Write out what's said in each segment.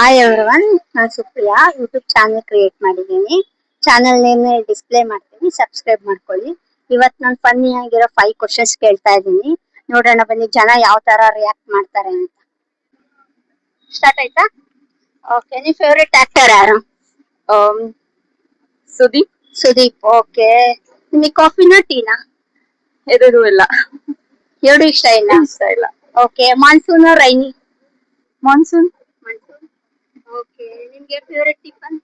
Hi everyone, ನಾನು Supriya. YouTube channel create ಮಾಡಿದ್ದೀನಿ. Channel name display ಮಾಡ್ತೀನಿ, ಸಬ್ಸ್ಕ್ರೈಬ್ ಮಾಡ್ಕೊಳ್ಳಿ. ಇವತ್ತು ನಾನು ಫನ್ನಿ ಆಗಿರೋ 5 ಕ್ವಶನ್ಸ್ ಕೇಳ್ತಾ ಇದ್ದೀನಿ. ನೋಡೋಣ ಬನ್ನಿ ಜನ ಯಾವ ತರ ರಿಯಾಕ್ಟ್ ಮಾಡ್ತಾರೆ ಅಂತ. ಸ್ಟಾರ್ಟ್ ಆಯ್ತಾ? ಓಕೆ. ನಿಮ್ ಫೇವ್ರೆಟ್ ಆಕ್ಟರ್ ಯಾರು? ಸುದೀಪ್. ಸುದೀಪ್. ಓಕೆ. ನಿಮಗೆ ಕಾಫಿನಾ ಟೀನಾ? ಎರಡೂ ಇಲ್ಲ. ಎರಡು ಇಷ್ಟ ಇಲ್ಲ. ಇಷ್ಟ ಇಲ್ಲ. Okay. Monsoon rainy? Monsoon. Monsoon. Okay. ನಿಮ್ಗೆ ಫೇವ್ರೆಟ್ ಟಿಫನ್?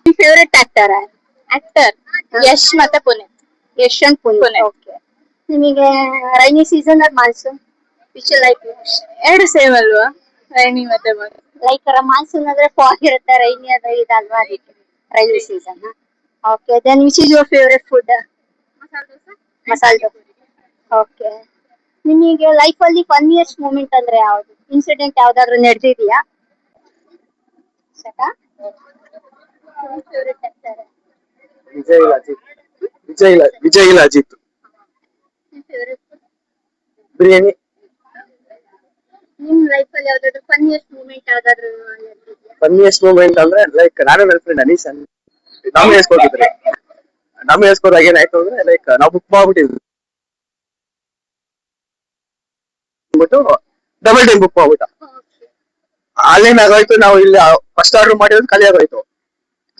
ನಿಮ್ ಫೇವ್ರೆಟ್ ಆಕ್ಟರ್ ಯಾರು? ಆಕ್ಟರ್ ಯಶ್ ಮತ್ತೆ ಪುನೀತ್. ಯಶವಂತ್ ಪುನೀತ್. ಪುನೀತ್. ಓಕೆ. ನಿಮಗೆ rainy season or monsoon which like? ಎರಡು ಸೇಮ್ ಅಲ್ವಾ? ರೈನಿ ಮತ್ತೆ ಮಾನ್ಸೂನ್. ಲೈಕ್ ಮಾನ್ಸೂನ್ ಆದ್ರೆ ಫಾಗ್ ಇರುತ್ತೆ, ರೈನಿ ಆದ್ರೆ ಇದಲ್ವಾ, ಅದಕ್ಕೆ rainy season. Okay. Then which is your favourite food? Masala dosa. Okay. ನಿಮಗೆ ಲೈಫ್ ಅಲ್ಲಿ ಫನ್ನಿಯೆಸ್ಟ್ ಮೂಮೆಂಟ್ ಅಂದ್ರೆ ಯಾವುದು? ಇನ್ಸಿಡೆಂಟ್ ಯಾವ್ದಾದ್ರು ನಡೆದಿದೆಯಾ? ಫೇವ್ರೆಟ್ ಆಗ್ತಾರೆ. ವಿಜಯ್ ಇಲ್ಲ ಅಜಿತ್. ಬಿರಿಯಾನಿ. ನಿಮ್ ಲೈಫ್ ಅಲ್ಲಿ ಯಾವ್ದಾದ್ರು ಫನ್ನಿಯೆಸ್ಟ್ ಮೂಮೆಂಟ್ ಯಾವ್ದಾದ್ರು ನಡೆದಿದೆಯಾ? ಫನ್ನಿಯೆಸ್ಟ್ ಮೂಮೆಂಟ್ ಅಂದ್ರೆ ಲೈಕ್ ನಾನು ನನ್ನ ಫ್ರೆಂಡ್ ಅನೀಶ್ ನಮ್ಗೆ ಹೇಳ್ಸ್ಕೊತಿದ್ರಿ. ನಮ್ಗೆ ಹೇಳ್ಸ್ಕೊದಾಗ ಏನಾಯ್ತು ಅಂದ್ರೆ ಲೈಕ್ ನಾವು ಬುಕ್ ಮಾಡ್ಬಿಟ್ಟಿದ್ವಿ, ಡಬಲ್ ಟೈಮ್ ಬುಕ್ ಮಾಡ್ಬಿಟ್ಟ. ಅಲ್ಲೇನಾಗೋಯ್ತು, ನಾವು ಇಲ್ಲಿ ಫಸ್ಟ್ ಆರ್ಡರ್ ಮಾಡಿರೋದು ಖಾಲಿ ಆಗೋಯ್ತು.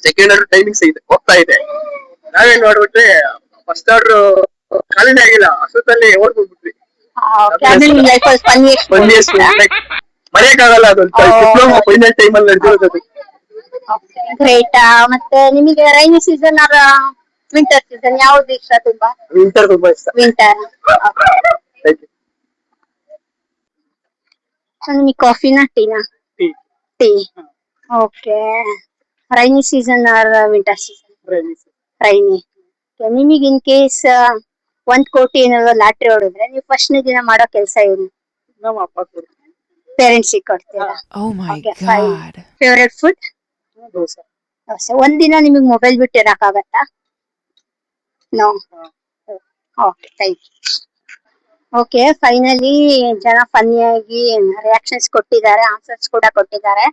ಸೆಕೆಂಡ್ ಆರ್ಡರ್ ಟೈಮಿಂಗ್ಸ್ ಇದೆ ಹೋಗ್ತಾ ಇದೆ. ನಾವೇನ್ ಮಾಡ್ಬಿಟ್ರೆ ಫಸ್ಟ್ ಆರ್ಡರ್ ಖಾಲಿನೇ ಆಗಿಲ್ಲ, ಅಷ್ಟೊತ್ತಲ್ಲಿ ಓಡ್ಬಿಟ್ವಿ. ನಿಮ್ ಲೈಫ್ ಅಲ್ಲಿ ಫನ್ನಿಯೆಸ್ಟ್ ಮರೆಯಕ್ಕಾಗಲ್ಲ, ಅದು ಡಿಪ್ಲೊಮಾ ಫೈನಲ್ ಟೈಮ್ ಅಲ್ಲಿ ನಡೆದಿರೋದು. ಗ್ರೇಟ್. ಮತ್ತೆ ನಿಮಗೆ rainy season or winter season ಯಾವ್ದು ಇಷ್ಟ ತುಂಬಾ? ವಿಂಟರ್ ತುಂಬಾ ಇಷ್ಟ. ವಿಂಟರ್. Thank you. ನಿಮಗೆ ಕಾಫಿನಾ ಟೀನಾ? Tea. Okay. Rainy season or winter season? Rainy. ನಿಮಗೆ ಇನ್ ಕೇಸ್ 1 ಕೋಟಿ ಏನಾದ್ರು ಲಾಟ್ರಿ ಹೊಡೆದ್ರೆ ನೀವು ಫಸ್ಟ್ನೇ ದಿನ ಮಾಡೋ ಕೆಲಸ ಏನು? ನಮ್ಮ ಅಪ್ಪ ಪೇರೆಂಟ್ಸ್ ಕೊಡ್ತೀರಾ? Oh my Okay, fine. god. Favourite food? Dosa. Dosa. ಒಂದಿನ ನಿಮಗೆ ಮೊಬೈಲ್ ಬಿಟ್ಟು ಇರಕ್ಕಾಗತ್ತಾ? No. Okay, thank you. Okay, finally ಜನ ಫನ್ನಿಯಾಗಿ ರಿಯಾಕ್ಷನ್ಸ್ ಕೊಟ್ಟಿದ್ದಾರೆ, ಆನ್ಸರ್ಸ್ ಕೂಡ ಕೊಟ್ಟಿದ್ದಾರೆ.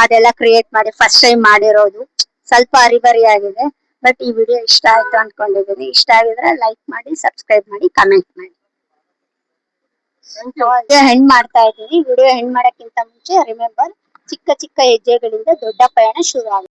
ಅದೆಲ್ಲ ಕ್ರಿಯೇಟ್ ಮಾಡಿ ಫಸ್ಟ್ ಟೈಮ್ ಮಾಡಿರೋದು, ಸ್ವಲ್ಪ ಅರಿಬರಿ ಆಗಿದೆ. ಬಟ್ ಈ ವಿಡಿಯೋ ಇಷ್ಟ ಆಯ್ತು ಅನ್ಕೊಂಡಿದ್ದೀನಿ. ಇಷ್ಟ ಆಗಿದ್ರೆ ಲೈಕ್ ಮಾಡಿ, ಸಬ್ಸ್ಕ್ರೈಬ್ ಮಾಡಿ, ಕಮೆಂಟ್ ಮಾಡಿ. ಹೆಣ್ ಮಾಡ್ತಾ ಇದ್ದೀನಿ. ವಿಡಿಯೋ ಹೆಣ್ ಮಾಡಕ್ಕಿಂತ ಮುಂಚೆ ರಿಮೆಂಬರ್, ಚಿಕ್ಕ ಚಿಕ್ಕ ಹೆಜ್ಜೆಗಳಿಂದ ದೊಡ್ಡ ಪಯಣ ಶುರು ಆಗುತ್ತೆ.